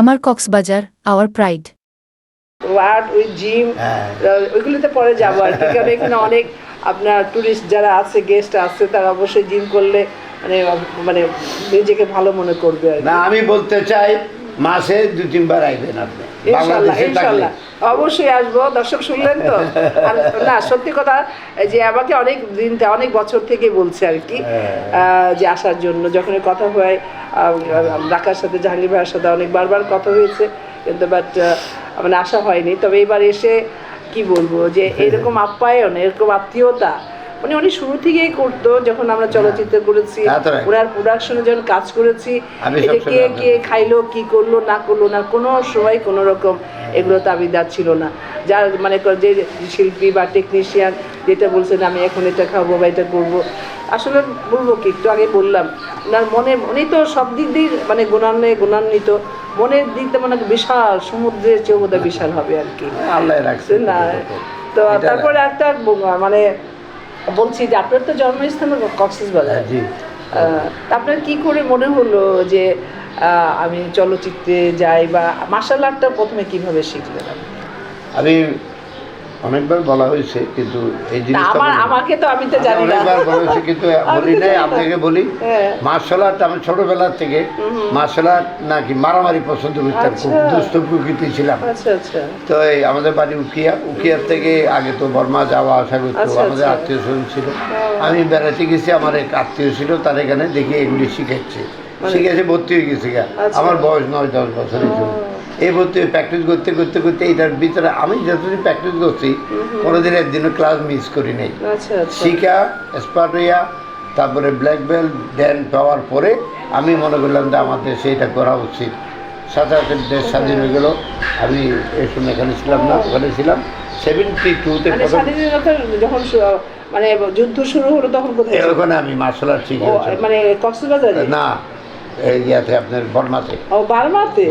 আমার Cox's Bazar our pride. Word ওই gym ওইগুলোতে পরে যাবো আর কি, কারণ এখানে অনেক আপনার টুরিস্ট যারা আছে, গেস্ট আছে, তারা অবশ্যই জিম করলে মানে মানে নিজেকে ভালো মনে করবে আর না, আমি বলতে চাই মাসে 2-3 বার আইবেন আপনি ইনশাল্লাহ ইনশাল্লাহ অবশ্যই আসবো। দর্শক শুনলেন তো? আর না, সত্যি কথা যে আমাকে অনেক দিন অনেক বছর থেকে বলছে আর কি যে আসার জন্য। যখন কথা হয় ঢাকার সাথে জাহাঙ্গীর ভাইয়ের সাথে অনেক বারবার কথা হয়েছে, কিন্তু বাট মানে আসা হয়নি। তবে এবার এসে কি বলবো যে এরকম আপ্যায়ন, এরকম আত্মীয়তা মানে উনি শুরু থেকেই করতো। যখন আমরা চলচ্চিত্র করেছি, ওনার প্রোডাকশনে যখন কাজ করেছি, এটা কে কে খাইলো, কি করলো না করলো না, কোনো সময় কোনো রকম এগুলো দাবিদার ছিল না। যার মানে যে শিল্পী বা টেকনিশিয়ান যেটা বলছেন আমি এখন এটা খাবো বা এটা করবো, আসলে বলবো কি, একটু আগে বললাম ওনার মনে, উনি তো সব দিক দিয়ে মানে গুণান্বিত, মনের দিক দিয়ে মানে বিশাল, সমুদ্রের চেয়েও বোধহয় বিশাল হবে আর কি, আল্লাহ রাখছে না। তো তারপরে একটা মানে বলছি যে আপনার তো জন্মস্থান কক্সবাজার, আপনার কি করে মনে হলো যে আমি চলচ্চিত্রে যাই, বা মার্শাল আর্টটা প্রথমে কিভাবে শিখলেন? আমি অনেকবার বলা হয়েছে, কিন্তু এই জিনিসটা আমাকে তো আমি তো জানি না, অনেকবার বলা হয়েছে কিন্তু বলি নাই। আপনাকে বলি, মার্শাল আর্ট আমি ছোটবেলা থেকে মার্শাল আর্ট নাকি মারামারি পছন্দ করতাম, খুব দুষ্ট প্রকৃতি ছিলাম। তো এই আমাদের বাড়ি উকিয়ার থেকে আগে তো বর্মা যাওয়া আসা করতো, আমাদের আত্মীয় স্বজন ছিল। আমি বেড়াতে গেছি, আমার এক আত্মীয় ছিল, তার এখানে দেখি এগুলি শিখাচ্ছে, শিখেছে, ভর্তি হয়ে গেছে। আমার বয়স 9-10 বছরের জন্য এই ভর্তি প্র্যাকটিস করতে করতে করতে এইটার ভিতরে আমি যতদিন প্র্যাকটিস করছি কোনোদিন একদিনও ক্লাস মিস করি নাই। শিখা এক্সপার্ট হইয়া তারপরে ব্ল্যাক বেল্ট দেন পাওয়ার পরে আমি মনে করলাম যে আমার দেশে এটা করা উচিত। সাথে সাথে দেশ স্বাধীন হয়ে গেল। আমি এই সময় এখানে ছিলাম না, ওখানে ছিলাম 72-তে। যখন মানে যুদ্ধ শুরু হলো তখন কোথায়? ওখানে আমি মার্শাল আর্ট শিখেছি, মানে কক্সবাজারে না, ইয়াতে আপনার বর্মাতে। বার্মাতে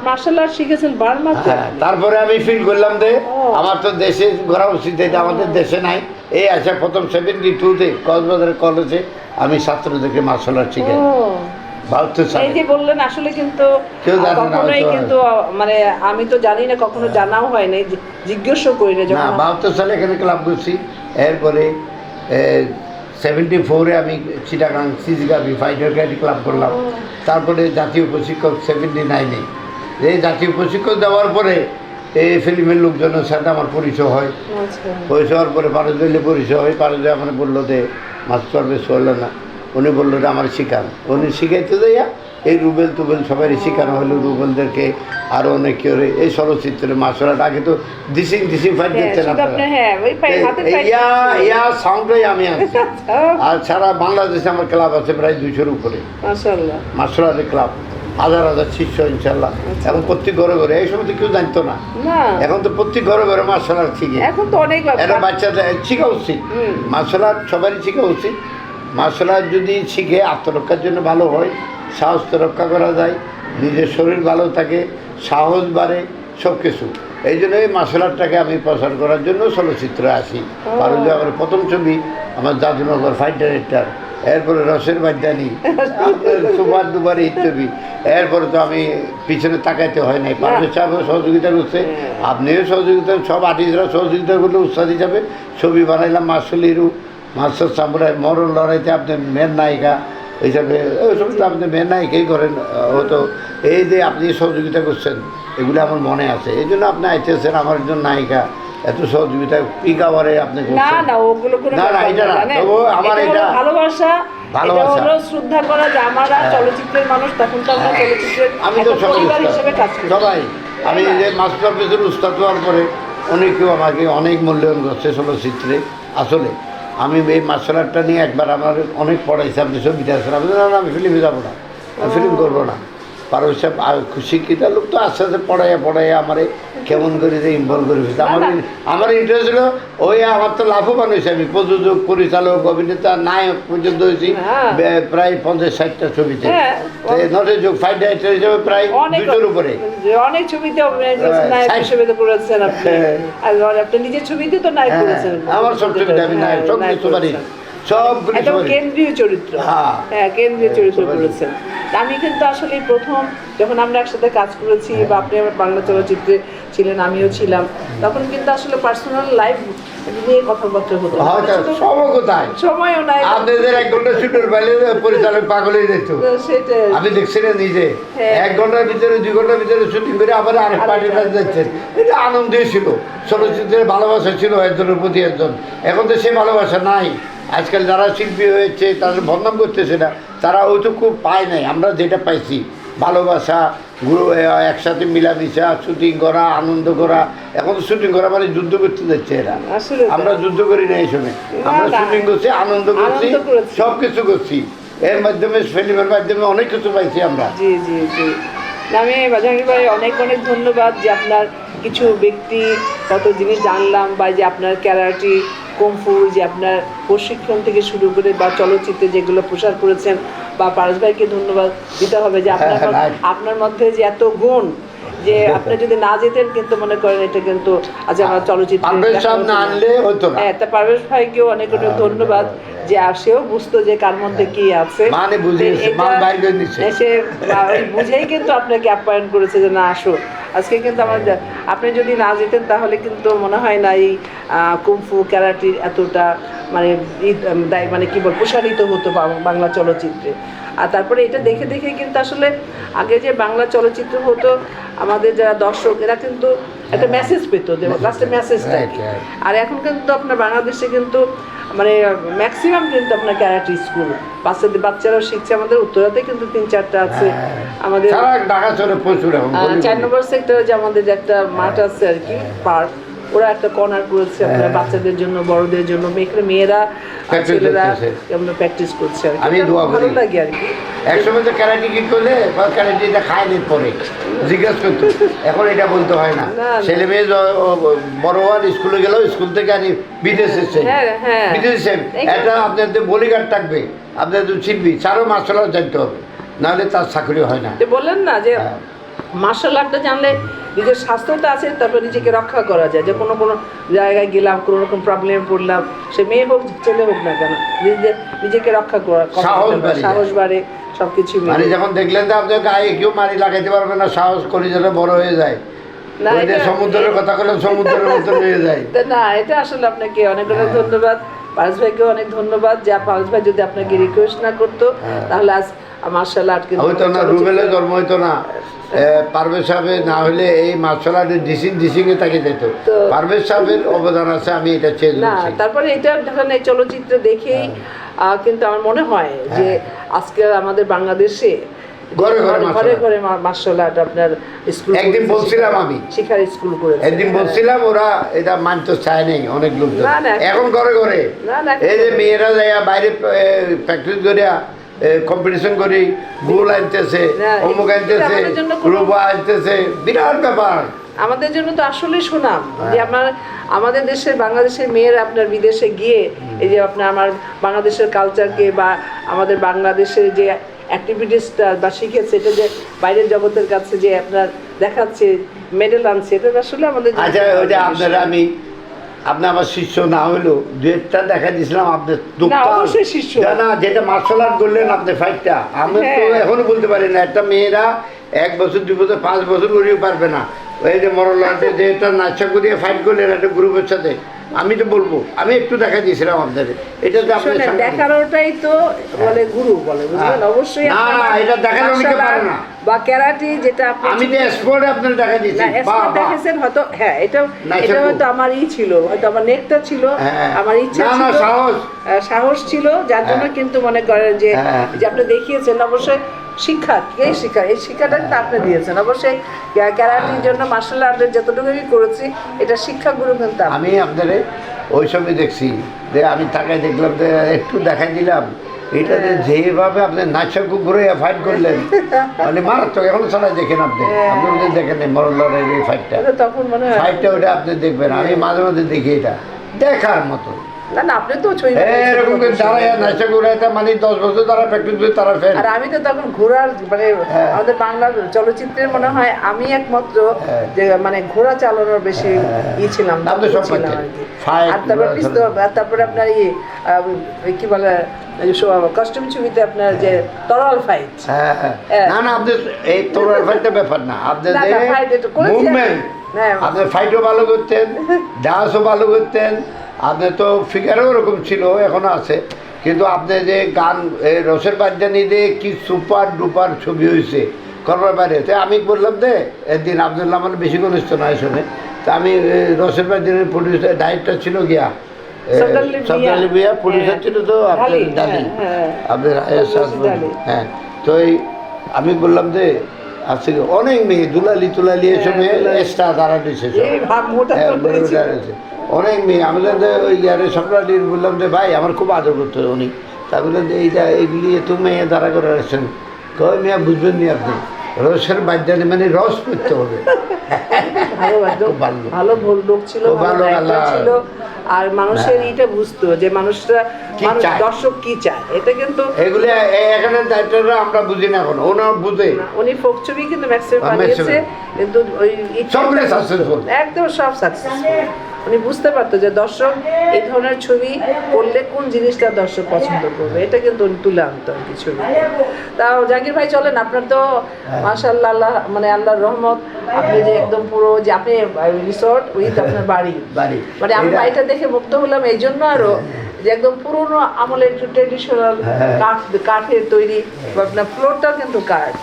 মার্শাল আর্ট শিখেছেন বার্মাতে? তারপরে আমি ফিল করলাম যে আমার তো দেশে ঘোরা উচিত, এটা আমাদের দেশে নাই। এই আছে প্রথম 72-তে কক্সবাজার কলেজে আমি ছাত্রদেরকে মার্শাল আর্ট শিখাই। এই যে বললেন আসলে কিন্তু কখনোই কিন্তু মানে আমি তো জানি না, কখনো জানাও হয় নাই, জিজ্ঞাসা করি না। না, 72 সালে এখানে ক্লাব করছি। এরপরে 74-এ আমি চিটাগাং সিজিগাবি ফাইটার গাড়ি ক্লাব করলাম। তারপরে জাতীয় প্রশিক্ষক 79-এ। এই জাতীয় প্রশিক্ষক দেওয়ার পরে এই ফিল্মের লোকজনের সাথে আমার পরিচয় হয়। পরিচয় হওয়ার পরে পারদইলে পরিচয় হয়। পারদই আমার বললো যে মাস্টার বেশ হলো না, উনি বললো যে আমার শিখান। উনি শিখাইতে যাইয়া এই রুবেল টুবেল সবাই শেখানো হলো, রুবেলদেরকে আরও অনেক কেউ এই চলচ্চিত্রে মার্শাল আর্ট। আগে তো ডিসিং ফাইট দেখতেন ইয়া সাউন্ডটাই আমি আনছি। আর সারা বাংলাদেশে আমার ক্লাব আছে প্রায় 200-এর উপরে মার্শাল আর্টের ক্লাব, হাজার হাজার শিষ্য ইনশাল্লাহ। এখন প্রত্যেক ঘরে ঘরে, এই সময় তো কেউ জানতো না, এখন তো প্রত্যেক ঘরে ঘরে মার্শাল আর্ট শিখে। এখন তো অনেক এটা বাচ্চাদের শিখা উচিত, মার্শাল আর্ট সবারই শিখা উচিত। মার্শাল আর্ট যদি শিখে আত্মরক্ষার জন্য ভালো হয়, সাহস তো রক্ষা করা যায়, নিজের শরীর ভালো থাকে, সাহস বাড়ে, সব কিছু। এই জন্য এই মার্শাল আর্টটাকে আমি প্রচার করার জন্য চলচ্চিত্রে আসি। কারণ যে আমার প্রথম ছবি আমার জাদুনগর ফাইট ডাইরেক্টর, এরপরে রসের বাদ্যানি, সুপার দুবার এই ছবি। এরপরে তো আমি পিছনে তাকাইতে হয় নাই, পারভেজ সাহেবও সহযোগিতা করছে, আপনিও সহযোগিতা, সব আর্টিস্টরা সহযোগিতা করলে উৎসাহ হিসাবে ছবি বানাইলাম। মার্শাল হিরো, মার্শাল সামুরাই, মরণ লড়াইতে আপনি মেন নায়িকা হিসাবে, ওই সব তো আপনি মেন নায়িকাই করেন হতো। এই যে আপনি সহযোগিতা করছেন এগুলো আমার মনে আছে, এই জন্য আপনি আইতেছেন আমার একজন নায়িকা, এত সহযোগিতা পিক আওয়ারে আপনি করছেন। না না, এটা না, তবু আমার এটা ভালোবাসা, শ্রদ্ধা করা যে আমরা চলচ্চিত্রের মানুষ, তখন তো আমরা চলচ্চিত্রের আমি তো সবাই আমি যে মাস্টার পেজের উস্তাদ হওয়ার পরে অনেকেও আমাকে অনেক মূল্যায়ন করছে চলচ্চিত্রে। আসলে আমি এই মার্শাল আর্টটা নিয়ে একবার আমার অনেক পড়াইছে, আপনি ছবিটা আসেন, আপনি না আমি ফিল্মে যাবো না, আমি ফিল্ম করবো না। পারভেজ সাহেব শিক্ষিত লোক তো আস্তে আস্তে পড়াইয়া আমারে কেমন করে যে ইনভলভ করে ফেলছে। আমার ইন্টারেস্ট ছিল ওই, আমার তো লাভবান হয়েছে। আমি প্রযোজক, পরিচালক, অভিনেতা, নায়ক পর্যন্ত হয়েছি প্রায় 50-60টা ছবিতে। নটেযোগ ফাইট ডাইরেক্টর হিসেবে প্রায় 200-এর উপরে অনেক ছবিতে করেছেন আপনি, নিজের ছবিতে তো নায়ক করেছেন। আমার সব ছবিতে আমি নায়ক, সব কিছু পারি, সবগুলো কেন্দ্রীয় চরিত্র, হ্যাঁ কেন্দ্রীয় চরিত্র করেছেন। আমি কিন্তু আসলে প্রথম যখন আমরা একসাথে কাজ করেছি বা আপনি আমার বাংলা চলচ্চিত্রে ছিলেন, আমিও ছিলাম, তখন কিন্তু আসলে পার্সোনাল লাইফ নিয়ে কথাবার্তা হতো না। হয়তো সব কোথায় সময়ও নাই। আপনাদের 1 ঘন্টা শুটের বাইরে পরিচালক পাগল হয়ে যেত। তো সেটাই। আমি দেখছি না নিজে, হ্যাঁ। 1 ঘন্টার ভিতরে 2 ঘন্টার ভিতরে শুটিং করে আবার আরেক পার্টির কাছে যাচ্ছেন। এটা আনন্দই ছিল, চলচ্চিত্রের ভালোবাসা ছিল একজনের প্রতি একজন। এখন তো সে ভালোবাসা নাই। আজকাল যারা শিল্পী হয়েছে তাদের বদনাম করতেছে না, তারা ওইটুকু পায় নাই। আমরা যেটা পাইছি ভালোবাসা, একসাথে মিলামিশা, শুটিং করা, আনন্দ করা। এখন তো শুটিং করা মানে যুদ্ধ করতে যাচ্ছে এরা। আসলে আমরা যুদ্ধ করি না এই সময়, আমরা না। শুটিং করছি, আনন্দ করছি, আনন্দ করেছি। সব কিছু করছি। এর মাধ্যমে ফিল্মের মাধ্যমে অনেক কিছু পাইছি আমরা। জি জি জি। না, আমি জাহাঙ্গীর ভাই অনেক অনেক ধন্যবাদ যে আপনার কিছু ব্যক্তিগত জিনিস জানলাম, বা যে আপনার ক্যারাটি, কুমফু, যে আপনার প্রশিক্ষণ থেকে শুরু করে বা চলচ্চিত্রে যেগুলো প্রসার করেছেন, বা পারস ভাইকে ধন্যবাদ দিতে হবে যে আপনার আপনার মধ্যে যে এত গুণ, যে আপনি যদি না যেতেন কিন্তু মনে করেন এটা কিন্তু আজ আমার চলচ্চিত্রে না আনলে হতো না। হ্যাঁ, তা পারভেজ ভাইকেও অনেক অনেক ধন্যবাদ যে সেও বুঝতো যে কার মধ্যে কি আছে, মানে বুঝিয়েছে, মান বাইর করে দিচ্ছে। সে ওই বুঝেই কিন্তু আপনাকে আপ্যায়ন করেছে যে না আসো। আজকে কিন্তু আমার আপনি যদি না যেতেন তাহলে কিন্তু মনে হয় না এই কুমফু ক্যারাটি এতটা মানে মানে কি বল প্রসারিত হতো বাংলা চলচ্চিত্রে। আর তারপরে এটা দেখে দেখে কিন্তু আসলে আগে যে বাংলা চলচ্চিত্র হতো, আমাদের যারা দর্শক এরা কিন্তু একটা মেসেজ পেত, যে লাস্টে মেসেজটা। আর এখন কিন্তু আপনার বাংলাদেশে কিন্তু মানে ম্যাক্সিমাম কিন্তু আপনার ক্যারাটি স্কুল বাচ্চারাও শিখছে। আমাদের উত্তরাতে কিন্তু 3-4টা আছে। আমাদের ঢাকা চলে প্রচুর। 4 নম্বর সেক্টরে যে আমাদের একটা মাঠ আছে আর কি, পার্ক, ওরা একটা কর্নার করেছে আপনার বাচ্চাদের জন্য, বড়দের জন্য, মেয়েরা ছেলেরা আমরা প্র্যাকটিস করছে আর কি। আমি দোয়া করি, ভালো লাগে আর কি। একসময় তো ক্যারাটি কি করলে ক্যারাটিটা খায়নি পরে জিজ্ঞাসা করতো, এখন এটা বলতে হয় না। ছেলে মেয়ে বড় হওয়ার স্কুলে গেলেও স্কুল থেকে আনি বিদেশে, বিদেশে একটা আপনাদের বলিগার্ড থাকবে, আপনাদের শিল্পী চারও মার্শাল আর্ট জানতে হবে, নাহলে তার চাকরি হয় না। বললেন না যে মার্শাল আর্টটা জানলে নিজের স্বাস্থ্যটা আছে, তারপর নিজেকে রক্ষা করা যায়। যে কোনো কোনো জায়গায় গেলাম, কোনো রকম প্রবলেমে পড়লাম, সে মেয়ে হোক ছেলে হোক না কেন, নিজেকে রক্ষা করা, সাহস বাড়ে, সবকিছু মানে যখন দেখলেন যে আপনার গায়ে কেউ মারি লাগাইতে পারবে না, সাহস করে যেন বড় হয়ে যায়। সমুদ্রের কথা বললাম, সমুদ্রের মতো হয়ে যায় না। এটা আসলে আপনাকে অনেক অনেক ধন্যবাদ, পারস ভাইকেও অনেক ধন্যবাদ যে পারস ভাই যদি আপনাকে রিকোয়েস্ট না করতো তাহলে আজ মার্শাল আর্ট কিন্তু হয়তো না, রুবেলে জন্ম হইতো না, পারভেজ সাহেবের না হলে এই মার্শাল আর্টের ডিসিং এ তাকে যেত। পারভেজ সাহেবের অবদান আছে, আমি এটা চেয়ে না। তারপরে এটা যখন এই চলচ্চিত্র দেখেই কিন্তু আমার মনে হয় যে আজকে আমাদের বাংলাদেশে ঘরে ঘরে মার্শাল আর্ট আপনার স্কুল। একদিন বলছিলাম আমি শিখার স্কুল করে, একদিন বলছিলাম, ওরা এটা মানতে চায় নাই অনেক লোকজন। এখন ঘরে ঘরে এই যে মেয়েরা যায় বাইরে প্র্যাকটিস করে কম্পিটিশন করি, গোল আনতেছে, অমুক আনতেছে, রূপা আনতেছে, বিরাট ব্যাপার আমাদের জন্য তো আসলে সুনাম যে আমাদের দেশের বাংলাদেশের মেয়েরা আপনার বিদেশে গিয়ে এই যে আপনার আমার বাংলাদেশের কালচারকে বা আমাদের বাংলাদেশের যে অ্যাক্টিভিটিসটা বা শিখেছে, এটা যে বাইরের জগতের কাছে যে আপনার দেখাচ্ছে, মেডেল আনছে, এটা আসলে আমাদের। আচ্ছা, ওইটা আপনারা আমি আপনি আমার শিষ্য না হলেও 2-1টা দেখা দিয়েছিলাম আপনার। অবশ্যই শিষ্য না, যেটা মার্শাল আর্ট করলেন আপনি ফাইটটা, আমি তো এখনো বলতে পারি না। একটা মেয়েরা 1 বছর 2 বছর 5 বছর করেও পারবে না। ওই যে মরলাটে যে একটা নাচা করিয়ে ফাইট করলেন একটা গ্রুপের সাথে, আমি তো বলবো, আমি একটু দেখা দিয়েছিলাম আপনাদের। এটা তো আপনি দেখানোটাই তো বলে গুরু বলে, বুঝলেন? অবশ্যই না, এটা দেখানো অনেকে পারে না। বা ক্যারাটি যেটা আমি যে স্পোর্ট আপনাদের দেখা দিয়েছি, দেখেছেন হয়তো। হ্যাঁ, এটা হয়তো আমার ছিল, হয়তো আমার নেকটা ছিল, আমার ইচ্ছা ছিল, সাহস ছিল, যার জন্য কিন্তু মনে করেন যে আপনি দেখিয়েছেন। অবশ্যই শিক্ষা, এই শিক্ষাটা কিন্তু আপনি দিয়েছেন। অবশ্যই ক্যারাটির জন্য মার্শাল আর্টের যতটুকু আমি করেছি, এটা শিক্ষাগুরু কিন্তু আমি আপনাদের ওই সময় দেখছি যে আমি তাকে দেখলাম যে একটু দেখাই দিলাম, এটা যেভাবে আপনি নাচা ঘুরে ফাইট করলেন, মানে মারাত্মক। এখন সবাই দেখেন, আপনি দেখেন মরলারের এই ফাইটটা, তখন মনে হয় ফাইটটা ওটা আপনি দেখবেন। আমি মাঝে মাঝে দেখি, এটা দেখার মতো। না না, আপনি তো ছবি এরকম করে দাঁড়ায় নাচা ঘুরাইতে মানে 10 বছর তারা প্র্যাকটিস করে তারা ফেল। আর আমি তো তখন ঘোড়ার মানে আমাদের বাংলা চলচ্চিত্রের মনে হয় আমি একমাত্র যে মানে ঘোড়া চালানোর বেশি ছিলাম আপনি সব ছিলাম পারতেন। আর কি। Fight, আর তারপর ঘোড়া পিস্তল, তারপরে আপনার কি বলে কস্টিউম ছবিতে আপনার যে তরল ফাইট। না না, আপনি এই তোরার ফাইটটা ব্যাপার না, আপনার না, যে না, fight এটা করেছি মুভমেন্ট, হ্যাঁ। আপনি ফাইটও ভালো করতেন, ডান্সও ভালো করতেন, আপনি তো ফিগারও ওরকম ছিল, এখনো আছে। কিন্তু আপনি যে গান রসের বাদ্যানি দিয়ে কি সুপার ডুপার ছবি হয়েছে করবার বাইরে। তো আমি বললাম যে একদিন আব্দুল্লাহ আমার বেশি ঘনিষ্ঠ নয় শুনে, তা আমি রসের বাদ্যানির প্রডিউসার ডাইরেক্টর ছিল গিয়া সবদালি বিয়া, প্রডিউসার ছিল তো আপনার ডালি, আপনার হ্যাঁ। তো এই আমি বললাম যে আজকে অনেক মেয়ে দুলালি তুলালি এসব মেয়ে এক্সট্রা দাঁড়া দিয়েছে, অনেক মেয়ে। আমি ওই ইয়ারে সম্রাটির বললাম যে ভাই আমার খুব আদর করতে উনি, তা বললেন যে এইটা এগুলি এত মেয়ে দাঁড়া করে আসছেন। কয় মেয়ে বুঝবেন নি আপনি, রসের বাদ্যানি মানে রস করতে হবে। ভালো লোক ছিল, ভালো actor ছিল, আর মানুষের এটা বুঝতো যে মানুষরা দর্শক কি চায়। এটা কিন্তু এগুলো এখানে দায়িত্বটা আমরা বুঝি না এখন, ওনার বুঝে। উনি ফোক ছবি কিন্তু ম্যাক্সিমাম বানিয়েছে, কিন্তু ওই সবগুলো সাকসেসফুল, একদম সব সাকসেসফুল। উনি বুঝতে পারতো যে দর্শক এই ধরনের ছবি করলে কোন জিনিসটা দর্শক পছন্দ করবে, এটা কিন্তু উনি তুলে আনতো আর কি ছবি। তাও জাহাঙ্গীর ভাই চলেন, আপনার তো মাশাআল্লাহ আল্লাহ মানে আল্লাহর রহমত, আপনি যে একদম পুরো যে আপনি রিসর্ট উইথ আপনার বাড়ি, মানে আমি বাড়িটা দেখে মুগ্ধ হলাম এই জন্য আরো যে একদম পুরোনো আমলের ট্রেডিশনাল কাঠের তৈরি, আপনার ফ্লোরটাও কিন্তু কাঠ,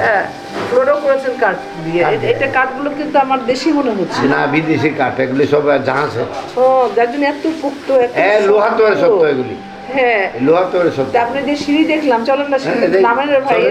হ্যাঁ ফ্লোরও করেছেন কাঠ দিয়ে। এটা কাঠগুলো কিন্তু আমার দেশি মনে হচ্ছে না, বিদেশি কাঠ এগুলি সব জাহাজে। ও যার জন্য এত পোক্ত, লোহা তো সত্য এগুলি, হ্যাঁ লোহা তো সত্য। আপনি যে সিঁড়ি দেখলাম, চলেন না সিঁড়ি নামেন ভাই।